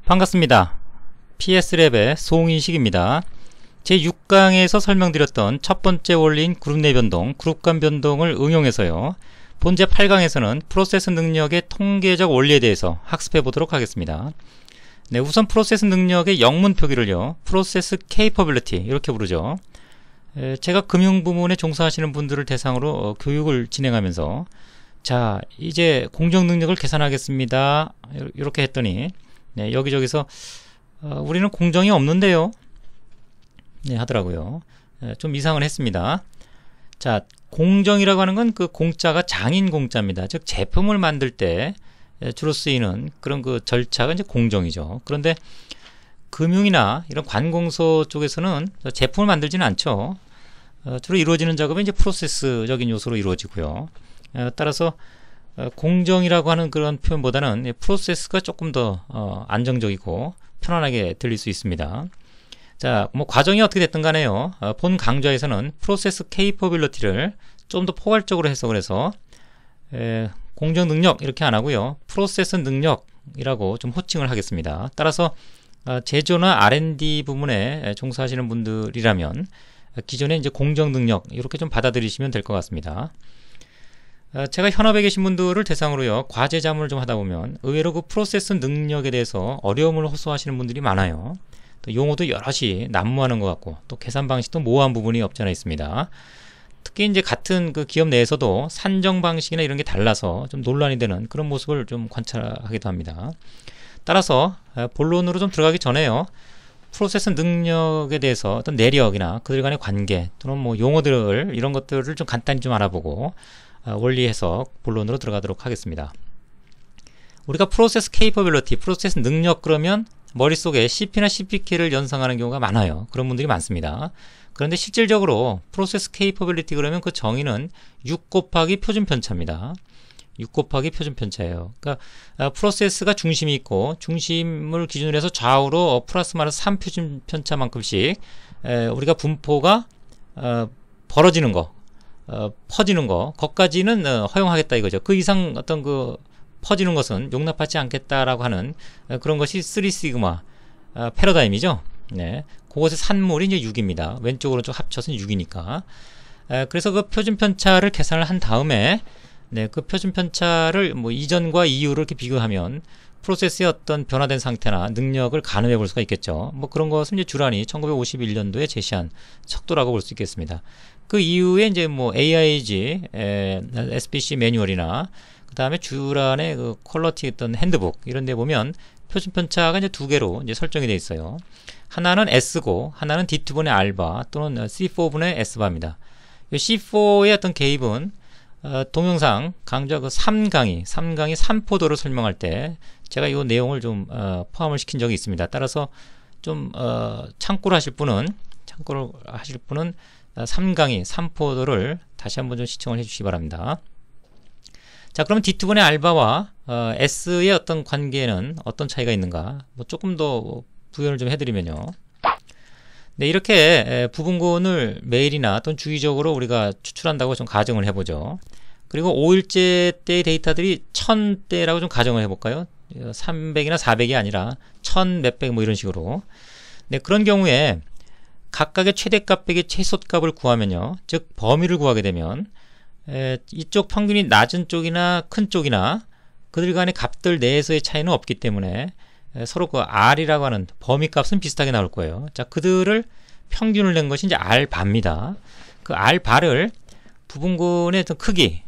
반갑습니다. PS랩의 송인식입니다. 제6강에서 설명드렸던 첫 번째 원리인 그룹 내 변동, 그룹 간 변동을 응용해서요. 본제 8강에서는 프로세스 능력의 통계적 원리에 대해서 학습해 보도록 하겠습니다. 네, 우선 프로세스 능력의 영문 표기를요. 프로세스 케이퍼빌리티 이렇게 부르죠. 제가 금융 부문에 종사하시는 분들을 대상으로 교육을 진행하면서 자, 이제 공정 능력을 계산하겠습니다. 이렇게 했더니 네, 여기저기서 우리는 공정이 없는데요. 네, 하더라고요. 좀 이상을 했습니다. 자, 공정이라고 하는 건 그 공짜가 장인 공짜입니다. 즉 제품을 만들 때 주로 쓰이는 그런 그 절차가 이제 공정이죠. 그런데 금융이나 이런 관공서 쪽에서는 제품을 만들지는 않죠. 주로 이루어지는 작업은 이제 프로세스적인 요소로 이루어지고요. 따라서 공정이라고 하는 그런 표현보다는 프로세스가 조금 더 안정적이고 편안하게 들릴 수 있습니다. 자, 뭐 과정이 어떻게 됐든 간에요. 본 강좌에서는 프로세스 케이퍼빌리티를 좀 더 포괄적으로 해석을 해서 공정 능력 이렇게 안 하고요. 프로세스 능력이라고 좀 호칭을 하겠습니다. 따라서 제조나 R&D 부문에 종사하시는 분들이라면 기존에 이제 공정 능력 이렇게 좀 받아들이시면 될 것 같습니다. 제가 현업에 계신 분들을 대상으로요. 과제 자문을 좀 하다 보면 의외로 그 프로세스 능력에 대해서 어려움을 호소하시는 분들이 많아요. 또 용어도 여럿이 난무하는 것 같고 또 계산 방식도 모호한 부분이 없지 않아 있습니다. 특히 이제 같은 그 기업 내에서도 산정 방식이나 이런 게 달라서 좀 논란이 되는 그런 모습을 좀 관찰하기도 합니다. 따라서 본론으로 좀 들어가기 전에요. 프로세스 능력에 대해서 어떤 내력이나 그들 간의 관계 또는 뭐 용어들 이런 것들을 좀 간단히 좀 알아보고 원리 해석 본론으로 들어가도록 하겠습니다. 우리가 프로세스 케이퍼빌리티, 프로세스 능력 그러면 머릿속에 CP나 CPK를 연상하는 경우가 많아요. 그런 분들이 많습니다. 그런데 실질적으로 프로세스 케이퍼빌리티 그러면 그 정의는 6 곱하기 표준 편차입니다. 6 곱하기 표준 편차예요. 그러니까 프로세스가 중심이 있고 중심을 기준으로 해서 좌우로 플러스 마이너스 3 표준 편차만큼씩 우리가 분포가 벌어지는 거 퍼지는 거, 거기까지는 허용하겠다 이거죠. 그 이상 어떤 그 퍼지는 것은 용납하지 않겠다라고 하는 그런 것이 3시그마 패러다임이죠. 네, 그것의 산물이 이제 6입니다. 왼쪽으로 좀 합쳐서 6이니까. 그래서 그 표준 편차를 계산을 한 다음에 네, 그 표준 편차를 뭐 이전과 이후를 이렇게 비교하면 프로세스의 어떤 변화된 상태나 능력을 가늠해 볼 수가 있겠죠. 뭐 그런 것은 이제 주란이 1951년도에 제시한 척도라고 볼 수 있겠습니다. 그 이후에 이제 뭐 AIG, SPC 매뉴얼이나 그 다음에 주란의 그 퀄러티 어떤 핸드북 이런 데 보면 표준 편차가 이제 두 개로 이제 설정이 되어 있어요. 하나는 S고 하나는 D2분의 R바 또는 C4분의 S바입니다. C4의 어떤 개입은 동영상 강좌 그 3강의 3포도를 설명할 때 제가 이 내용을 좀 포함을 시킨 적이 있습니다. 따라서 좀 참고를 하실 분은 3강의 3포도를 다시 한번 좀 시청을 해주시기 바랍니다. 자, 그러면 D2분의 알바와 S의 어떤 관계는 어떤 차이가 있는가? 뭐 조금 더 부연을 좀 해드리면요. 네, 이렇게 부분군을 매일이나 또는 주기적으로 우리가 추출한다고 좀 가정을 해보죠. 그리고 5일째 때의 데이터들이 1000대라고 좀 가정을 해볼까요? 300이나 400이 아니라 1000 몇백 뭐 이런 식으로. 네, 그런 경우에 각각의 최대값 빼기 최소값을 구하면요. 즉 범위를 구하게 되면 이쪽 평균이 낮은 쪽이나 큰 쪽이나 그들 간의 값들 내에서의 차이는 없기 때문에 서로 그 R이라고 하는 범위값은 비슷하게 나올 거예요. 자, 그들을 평균을 낸 것이 이제 R바입니다. 그 R바를 부분군의 어떤 크기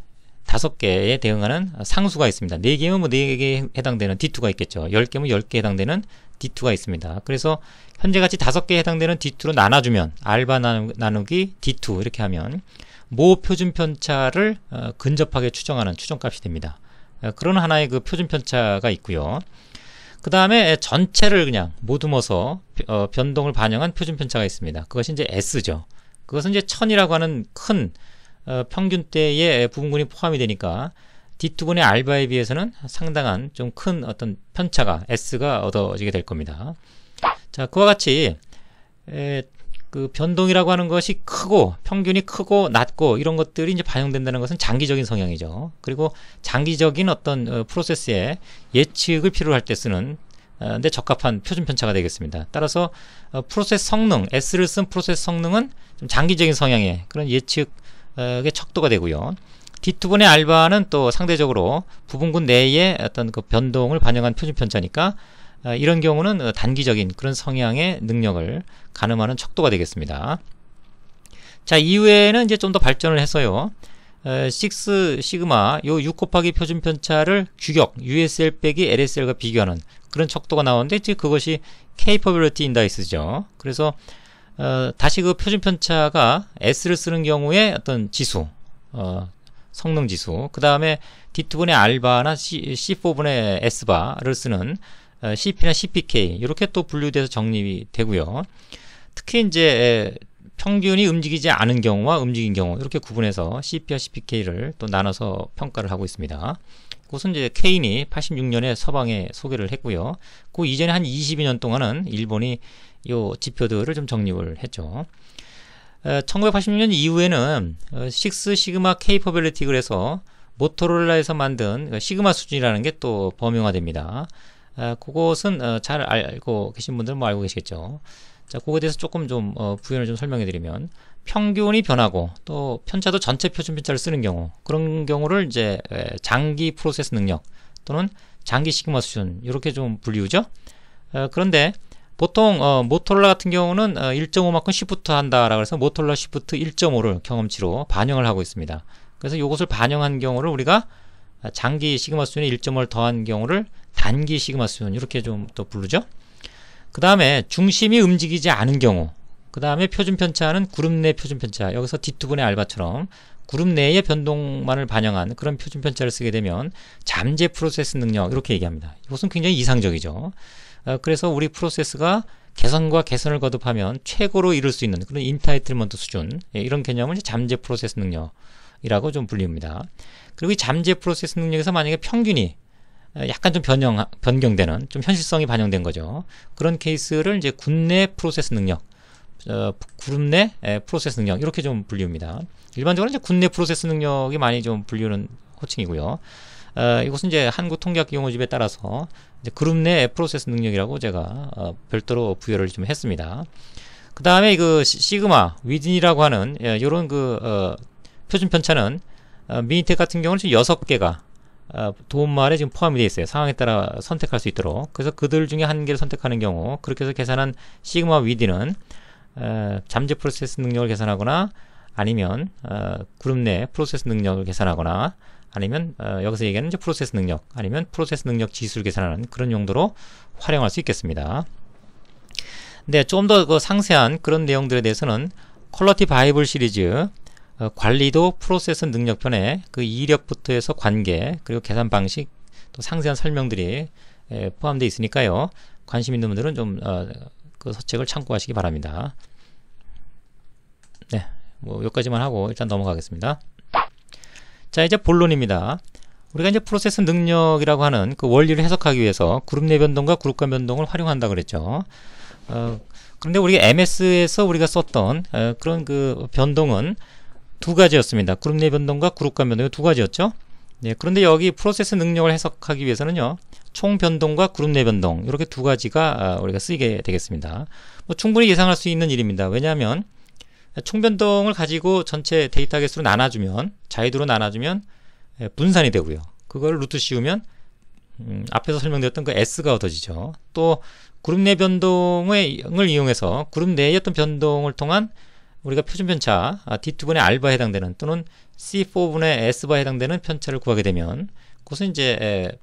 5개에 대응하는 상수가 있습니다. 4개면 뭐 4개에 해당되는 D2가 있겠죠. 10개면 10개에 해당되는 D2가 있습니다. 그래서 현재같이 5개에 해당되는 D2로 나눠주면 R바 나누기 D2 이렇게 하면 모 표준 편차를 근접하게 추정하는 추정값이 됩니다. 그런 하나의 그 표준 편차가 있고요. 그 다음에 전체를 그냥 모두머서 변동을 반영한 표준 편차가 있습니다. 그것이 이제 S죠. 그것은 이제 1000이라고 하는 큰 평균대의 부분군이 포함이 되니까 D2분의 알바에 비해서는 상당한 좀 큰 어떤 편차가 S가 얻어지게 될 겁니다. 자, 그와 같이 그 변동이라고 하는 것이 크고 평균이 크고 낮고 이런 것들이 이제 반영된다는 것은 장기적인 성향이죠. 그리고 장기적인 어떤 프로세스에 예측을 필요로 할 때 쓰는 데 적합한 표준 편차가 되겠습니다. 따라서 프로세스 성능, S를 쓴 프로세스 성능은 좀 장기적인 성향의 그런 예측의 척도가 되고요. D2분의 알바는 또 상대적으로 부분군 내의 어떤 그 변동을 반영한 표준 편차니까 이런 경우는 단기적인 그런 성향의 능력을 가늠하는 척도가 되겠습니다. 자, 이후에는 이제 좀 더 발전을 해서요. 6 시그마 요 6 곱하기 표준 편차를 규격 USL 빼기 LSL과 비교하는 그런 척도가 나오는데 이제 그것이 Capability Index죠. 그래서 다시 그 표준 편차가 S를 쓰는 경우에 어떤 지수, 성능 지수, 그 다음에 D2분의 알바나 C4분의 S바를 쓰는 CP나 CPK 이렇게 또 분류돼서 정립이 되고요. 특히 이제 평균이 움직이지 않은 경우와 움직인 경우 이렇게 구분해서 CP와 CPK를 또 나눠서 평가를 하고 있습니다. 그것은 이제 케인이 86년에 서방에 소개를 했고요. 그 이전에 한 22년 동안은 일본이 이 지표들을 좀 정립을 했죠. 1986년 이후에는 6 시그마 케이퍼빌리티 그래서 모토로라에서 만든 시그마 수준이라는 게 또 범용화됩니다. 그것은 잘 알고 계신 분들은 뭐 알고 계시겠죠. 자, 그거에 대해서 조금 좀 부연을 좀 설명해 드리면 평균이 변하고 또 편차도 전체 표준 편차를 쓰는 경우 그런 경우를 이제 장기 프로세스 능력 또는 장기 시그마 수준 이렇게 좀 분류죠. 그런데 보통 모토로라 같은 경우는 1.5만큼 시프트 한다라고 해서 모토로라 시프트 1.5를 경험치로 반영을 하고 있습니다. 그래서 이것을 반영한 경우를 우리가 장기 시그마 수준에 1.5를 더한 경우를 단기 시그마 수준 이렇게 좀 또 부르죠. 그 다음에 중심이 움직이지 않은 경우, 그 다음에 표준 편차는 그룹 내 표준 편차, 여기서 D2분의 알바처럼 그룹 내의 변동만을 반영한 그런 표준 편차를 쓰게 되면 잠재 프로세스 능력 이렇게 얘기합니다. 이것은 굉장히 이상적이죠. 그래서 우리 프로세스가 개선과 개선을 거듭하면 최고로 이룰 수 있는 그런 인타이틀먼트 수준, 이런 개념을 잠재 프로세스 능력이라고 좀 불립니다. 그리고 이 잠재 프로세스 능력에서 만약에 평균이 약간 좀 변경되는 좀 현실성이 반영된 거죠. 그런 케이스를 이제 군내 프로세스 능력, 그룹 내 프로세스 능력 이렇게 좀 분류입니다. 일반적으로 이제 군내 프로세스 능력이 많이 좀 분류는 호칭이고요. 이것은 이제 한국통계학 용어집에 따라서 이제 그룹 내 프로세스 능력이라고 제가 별도로 부여를 좀 했습니다. 그 다음에 그 시그마 위딘이라고 하는 이런 그 표준 편차는 미니텍 같은 경우는 지금 6개가 도움말에 지금 포함이 되어 있어요. 상황에 따라 선택할 수 있도록. 그래서 그들 중에 한 개를 선택하는 경우 그렇게 해서 계산한 시그마 위디는 잠재 프로세스 능력을 계산하거나 아니면 그룹 내 프로세스 능력을 계산하거나 아니면 여기서 얘기하는 이제 프로세스 능력 아니면 프로세스 능력 지수를 계산하는 그런 용도로 활용할 수 있겠습니다. 네, 좀 더 그 상세한 그런 내용들에 대해서는 퀄러티 바이블 시리즈 관리도 프로세스 능력편에 그 이력부터 해서 관계 그리고 계산 방식 또 상세한 설명들이 포함되어 있으니까요. 관심 있는 분들은 좀 그 서책을 참고하시기 바랍니다. 네, 뭐 여기까지만 하고 일단 넘어가겠습니다. 자, 이제 본론입니다. 우리가 이제 프로세스 능력이라고 하는 그 원리를 해석하기 위해서 그룹 내 변동과 그룹 간 변동을 활용한다 그랬죠. 그런데 우리가 MS에서 우리가 썼던 그런 그 변동은 두 가지였습니다. 그룹 내 변동과 그룹 간 변동이 두 가지였죠. 네, 그런데 여기 프로세스 능력을 해석하기 위해서는요, 총 변동과 그룹 내 변동 이렇게 두 가지가 우리가 쓰이게 되겠습니다. 뭐 충분히 예상할 수 있는 일입니다. 왜냐하면 총 변동을 가지고 전체 데이터 개수로 나눠주면 자유도로 나눠주면 분산이 되고요. 그걸 루트 씌우면 앞에서 설명드렸던 그 S가 얻어지죠. 또 그룹 내 변동을 이용해서 그룹 내의 어떤 변동을 통한 우리가 표준 편차 D2분의 알바에 해당되는 또는 C4분의 S바에 해당되는 편차를 구하게 되면 그것은 이제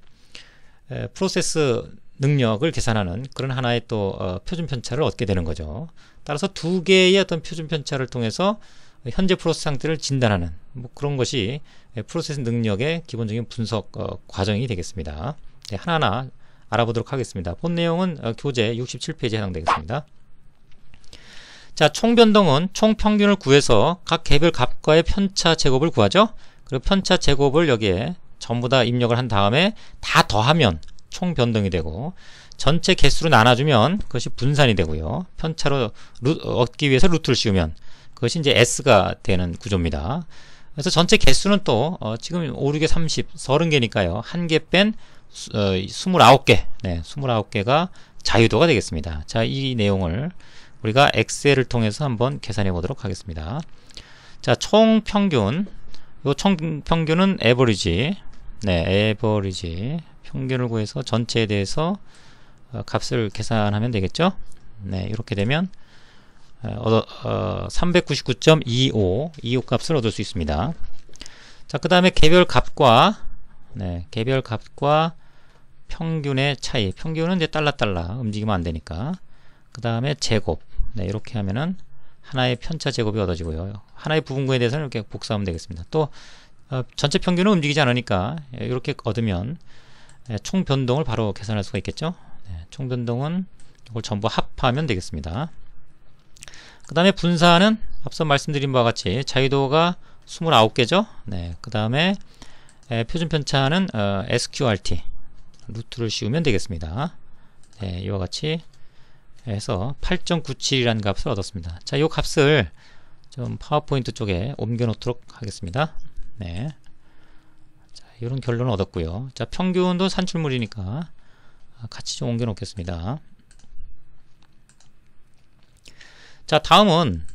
프로세스 능력을 계산하는 그런 하나의 또 표준 편차를 얻게 되는 거죠. 따라서 두 개의 어떤 표준 편차를 통해서 현재 프로세스 상태를 진단하는 뭐 그런 것이 프로세스 능력의 기본적인 분석 과정이 되겠습니다. 네, 하나하나 알아보도록 하겠습니다. 본 내용은 교재 67페이지에 해당되겠습니다. 자, 총 변동은 총 평균을 구해서 각 개별 값과의 편차 제곱을 구하죠. 그리고 편차 제곱을 여기에 전부 다 입력을 한 다음에 다 더하면 총 변동이 되고 전체 개수로 나눠주면 그것이 분산이 되고요. 편차로 얻기 위해서 루트를 씌우면 그것이 이제 S가 되는 구조입니다. 그래서 전체 개수는 또 지금 5, 6에 30, 30개니까요. 한 개 뺀 29개, 네, 29개가 자유도가 되겠습니다. 자, 이 내용을 우리가 엑셀을 통해서 한번 계산해 보도록 하겠습니다. 자, 총 평균, 요 총 평균은 에버리지, 네, 에버리지 평균을 구해서 전체에 대해서 값을 계산하면 되겠죠. 네, 이렇게 되면 399.25 값을 얻을 수 있습니다. 자, 그 다음에 개별 값과, 네, 개별 값과 평균의 차이. 평균은 이제 딸라 움직이면 안 되니까. 그 다음에 제곱. 네, 이렇게 하면은 하나의 편차 제곱이 얻어지고요. 하나의 부분군에 대해서는 이렇게 복사하면 되겠습니다. 또 전체 평균은 움직이지 않으니까 이렇게 얻으면 총 변동을 바로 계산할 수가 있겠죠. 네, 총 변동은 이걸 전부 합하면 되겠습니다. 그 다음에 분사는 앞서 말씀드린 바와 같이 자유도가 29개죠. 네, 그 다음에 표준 편차는 SQRT 루트를 씌우면 되겠습니다. 네, 이와 같이 해서 8.97이라는 값을 얻었습니다. 자, 이 값을 좀 파워포인트 쪽에 옮겨 놓도록 하겠습니다. 네, 자, 이런 결론을 얻었고요. 자, 평균도 산출물이니까 같이 좀 옮겨 놓겠습니다. 자, 다음은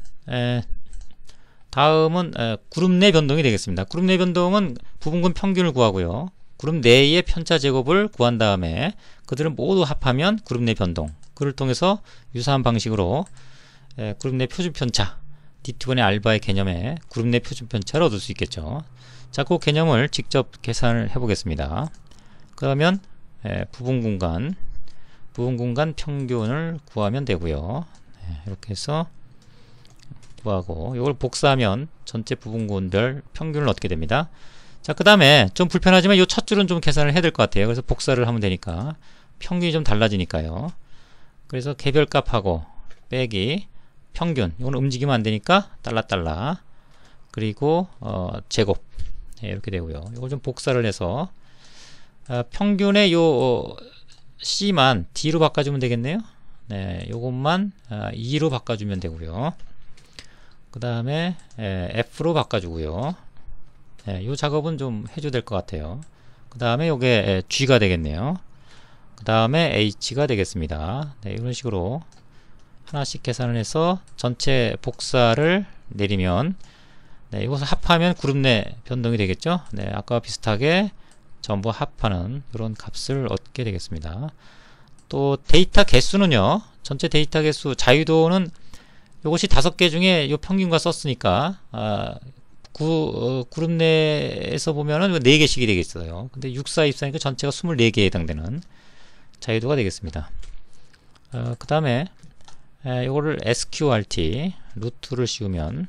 그룹 내 변동이 되겠습니다. 그룹 내 변동은 부분군 평균을 구하고요. 그룹 내의 편차 제곱을 구한 다음에 그들을 모두 합하면 그룹 내 변동. 그를 통해서 유사한 방식으로 그룹 내 표준 편차, D2번의 알바의 개념에 그룹 내 표준 편차를 얻을 수 있겠죠. 자, 그 개념을 직접 계산을 해보겠습니다. 그러면 부분 공간 평균을 구하면 되고요. 이렇게 해서 구하고 이걸 복사하면 전체 부분군별 평균을 얻게 됩니다. 자, 그 다음에 좀 불편하지만 이 첫 줄은 좀 계산을 해야 될 것 같아요. 그래서 복사를 하면 되니까 평균이 좀 달라지니까요. 그래서 개별값하고 빼기 평균, 이건 움직이면 안 되니까 달라 그리고 제곱, 네, 이렇게 되고요. 이걸 좀 복사를 해서 평균의 요 C만 D로 바꿔주면 되겠네요. 네, 요것만 2로 바꿔주면 되고요. 그 다음에 F로 바꿔주고요. 네, 요 작업은 좀 해줘야 될 것 같아요. 그 다음에 요게 G가 되겠네요. 그 다음에 H가 되겠습니다. 네, 이런 식으로 하나씩 계산을 해서 전체 복사를 내리면, 네, 이것을 합하면 그룹 내 변동이 되겠죠. 네, 아까와 비슷하게 전부 합하는 이런 값을 얻게 되겠습니다. 또 데이터 개수는요, 전체 데이터 개수, 자유도는 이것이 5개 중에 요 평균과 썼으니까 그룹 내에서 보면은 4개씩이 되겠어요. 근데 6, 4, 24니까 전체가 24개에 해당되는 자유도가 되겠습니다. 그 다음에 이거를 SQRT 루트를 씌우면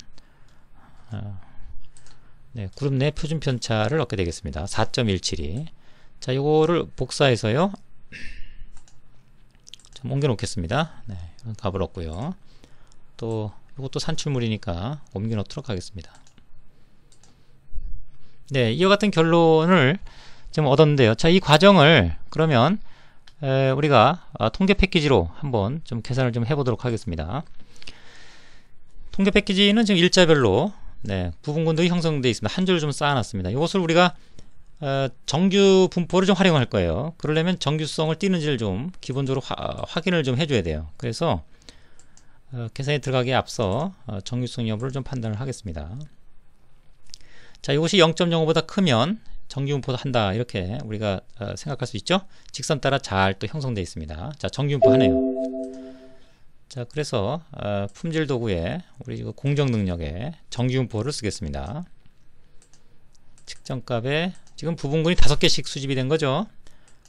네, 그룹 내 표준 편차를 얻게 되겠습니다. 4.172. 자, 요거를 복사해서요 좀 옮겨 놓겠습니다. 네, 이런 값을 얻고요. 또 이것도 산출물이니까 옮겨 놓도록 하겠습니다. 네, 이와 같은 결론을 좀 얻었는데요. 자, 이 과정을 그러면 우리가 통계 패키지로 한번 좀 계산을 좀 해보도록 하겠습니다. 통계 패키지는 지금 일자별로 네, 부분군들이 형성되어 있습니다. 한 줄 좀 쌓아놨습니다. 이것을 우리가 정규 분포를 좀 활용할 거예요. 그러려면 정규성을 띄는지를 좀 기본적으로 확인을 좀 해줘야 돼요. 그래서 계산에 들어가기에 앞서 정규성 여부를 좀 판단을 하겠습니다. 자, 이것이 0.05보다 크면 정규분포도 한다, 이렇게 우리가 생각할 수 있죠. 직선 따라 잘 또 형성되어 있습니다. 자, 정규분포 하네요. 자, 그래서 품질 도구에 우리 이거 공정 능력에 정규분포를 쓰겠습니다. 측정값에 지금 부분군이 5개씩 수집이 된 거죠.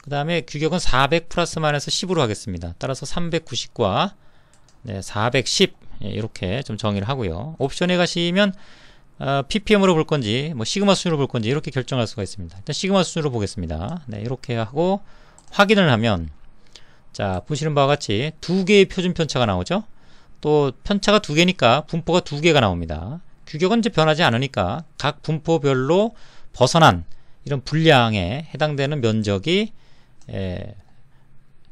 그 다음에 규격은 400 플러스 마이너스 10으로 하겠습니다. 따라서 390과 네, 410 이렇게 좀 정의를 하고요. 옵션에 가시면 ppm으로 볼 건지 뭐 시그마 수준으로 볼 건지 이렇게 결정할 수가 있습니다. 일단 시그마 수준으로 보겠습니다. 네, 이렇게 하고 확인을 하면, 자, 보시는 바와 같이 2개의 표준 편차가 나오죠. 또 편차가 2개니까 분포가 2개가 나옵니다. 규격은 이제 변하지 않으니까 각 분포별로 벗어난 이런 분량에 해당되는 면적이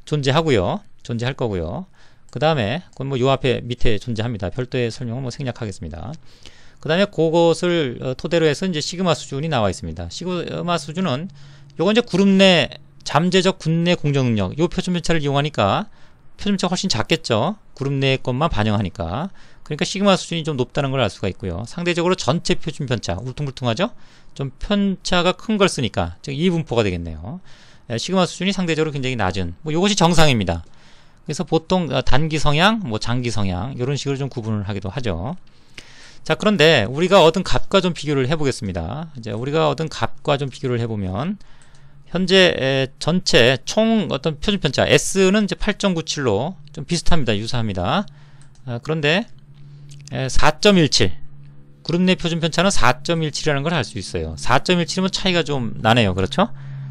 존재할 거고요. 그 다음에 그건 뭐 요 앞에 밑에 존재합니다. 별도의 설명은 뭐 생략하겠습니다. 그 다음에 그것을 토대로 해서 이제 시그마 수준이 나와 있습니다. 시그마 수준은 요건 이제 그룹 내 잠재적 군내 공정 능력, 요 표준 편차를 이용하니까 표준 편차가 훨씬 작겠죠. 그룹 내 것만 반영하니까. 그러니까 시그마 수준이 좀 높다는 걸 알 수가 있고요. 상대적으로 전체 표준 편차, 울퉁불퉁하죠? 좀 편차가 큰 걸 쓰니까, 즉 이 분포가 되겠네요. 시그마 수준이 상대적으로 굉장히 낮은, 뭐 이것이 정상입니다. 그래서 보통 단기 성향, 뭐 장기 성향 이런 식으로 좀 구분을 하기도 하죠. 자, 그런데 우리가 얻은 값과 좀 비교를 해보겠습니다. 이제 우리가 얻은 값과 좀 비교를 해보면 현재 전체 총 어떤 표준 편차 S는 이제 8.97로 좀 비슷합니다. 유사합니다. 그런데 4.17 그룹 내 표준 편차는 4.17이라는 걸 알 수 있어요. 4.17이면 차이가 좀 나네요. 그렇죠?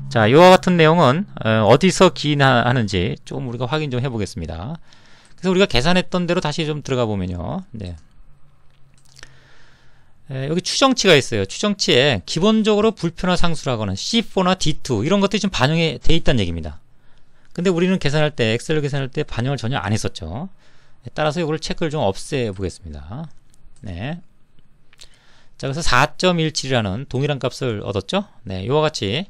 자, 이와 같은 내용은 어디서 기인하는지 좀 우리가 확인 좀 해보겠습니다. 그래서 우리가 계산했던 대로 다시 좀 들어가 보면요. 네. 여기 추정치가 있어요. 추정치에 기본적으로 불편화 상수라거나 C4나 D2 이런 것들이 좀 반영이 돼 있다는 얘기입니다. 근데 우리는 계산할 때, 엑셀로 계산할 때 반영을 전혀 안 했었죠. 따라서 이걸 체크를 좀 없애 보겠습니다. 네. 자, 그래서 4.17이라는 동일한 값을 얻었죠. 네, 이와 같이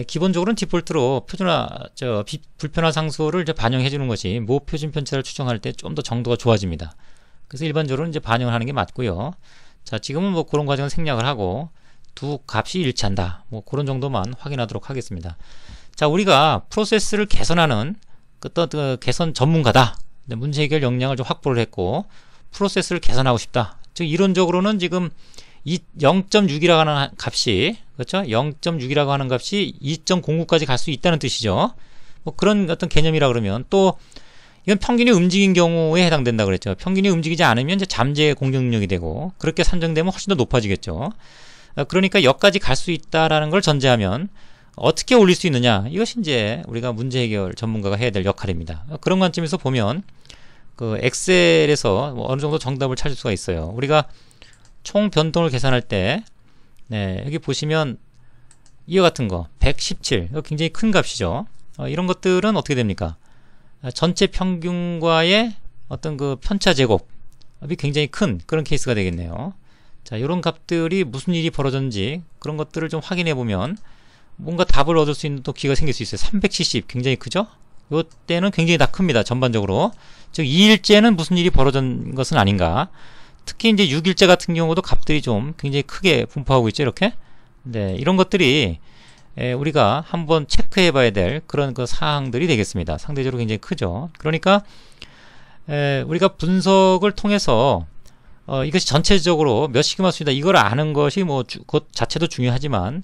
기본적으로는 디폴트로 불편화 상수를 이제 반영해 주는 것이 모 표준 편차를 추정할 때 좀 더 정도가 좋아집니다. 그래서 일반적으로는 이제 반영을 하는 게 맞고요. 자, 지금은 뭐 그런 과정을 생략을 하고 두 값이 일치한다. 뭐 그런 정도만 확인하도록 하겠습니다. 자, 우리가 프로세스를 개선하는 어떤 개선 전문가다. 문제 해결 역량을 좀 확보를 했고 프로세스를 개선하고 싶다. 즉 이론적으로는 지금 0.6이라고 하는 값이 그렇죠? 0.6이라고 하는 값이 2.09까지 갈 수 있다는 뜻이죠. 뭐 그런 어떤 개념이라 그러면 또 이건 평균이 움직인 경우에 해당된다 그랬죠. 평균이 움직이지 않으면 이제 잠재 공정 능력이 되고 그렇게 산정되면 훨씬 더 높아지겠죠. 그러니까 여기까지 갈 수 있다라는 걸 전제하면 어떻게 올릴 수 있느냐, 이것이 이제 우리가 문제 해결 전문가가 해야 될 역할입니다. 그런 관점에서 보면 그 엑셀에서 뭐 어느 정도 정답을 찾을 수가 있어요. 우리가 총 변동을 계산할 때 네, 여기 보시면 이와 같은 거 117, 이거 굉장히 큰 값이죠. 이런 것들은 어떻게 됩니까? 전체 평균과의 어떤 그 편차 제곱이 굉장히 큰 그런 케이스가 되겠네요. 자, 이런 값들이 무슨 일이 벌어졌는지 그런 것들을 좀 확인해 보면 뭔가 답을 얻을 수 있는 또 기회가 생길 수 있어요. 370 굉장히 크죠? 이때는 굉장히 다 큽니다. 전반적으로. 즉 2일째는 무슨 일이 벌어진 것은 아닌가. 특히 이제 6일째 같은 경우도 값들이 좀 굉장히 크게 분포하고 있죠. 이렇게. 네, 이런 것들이 우리가 한번 체크해 봐야 될 그런 그 사항들이 되겠습니다. 상대적으로 굉장히 크죠. 그러니까 우리가 분석을 통해서 이것이 전체적으로 몇 시그마 수이다 이걸 아는 것이 뭐 그것 자체도 중요하지만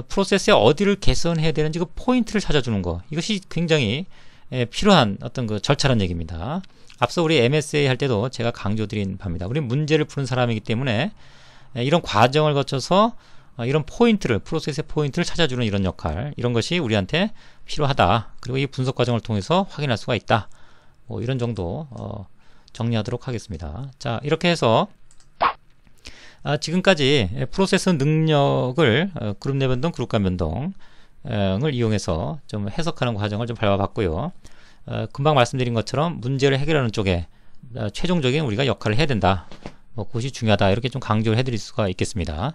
프로세스에 어디를 개선해야 되는지 그 포인트를 찾아주는 거, 이것이 굉장히 필요한 어떤 그 절차란 얘기입니다. 앞서 우리 MSA 할 때도 제가 강조드린 바입니다. 우리 문제를 푸는 사람이기 때문에 이런 과정을 거쳐서 이런 포인트를, 프로세스의 포인트를 찾아주는 이런 역할, 이런 것이 우리한테 필요하다. 그리고 이 분석 과정을 통해서 확인할 수가 있다. 뭐 이런 정도 정리하도록 하겠습니다. 자, 이렇게 해서 지금까지 프로세스 능력을 그룹 내 변동, 그룹 간 변동을 이용해서 좀 해석하는 과정을 좀 밟아봤고요. 금방 말씀드린 것처럼 문제를 해결하는 쪽에 최종적인 우리가 역할을 해야 된다. 뭐 그것이 중요하다. 이렇게 좀 강조를 해드릴 수가 있겠습니다.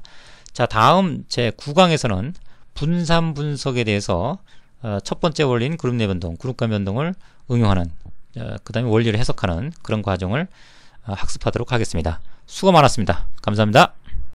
자, 다음 제 9강에서는 분산 분석에 대해서 첫 번째 원리인 그룹 내 변동, 그룹 간 변동을 응용하는 그 다음에 원리를 해석하는 그런 과정을 학습하도록 하겠습니다. 수고 많았습니다. 감사합니다.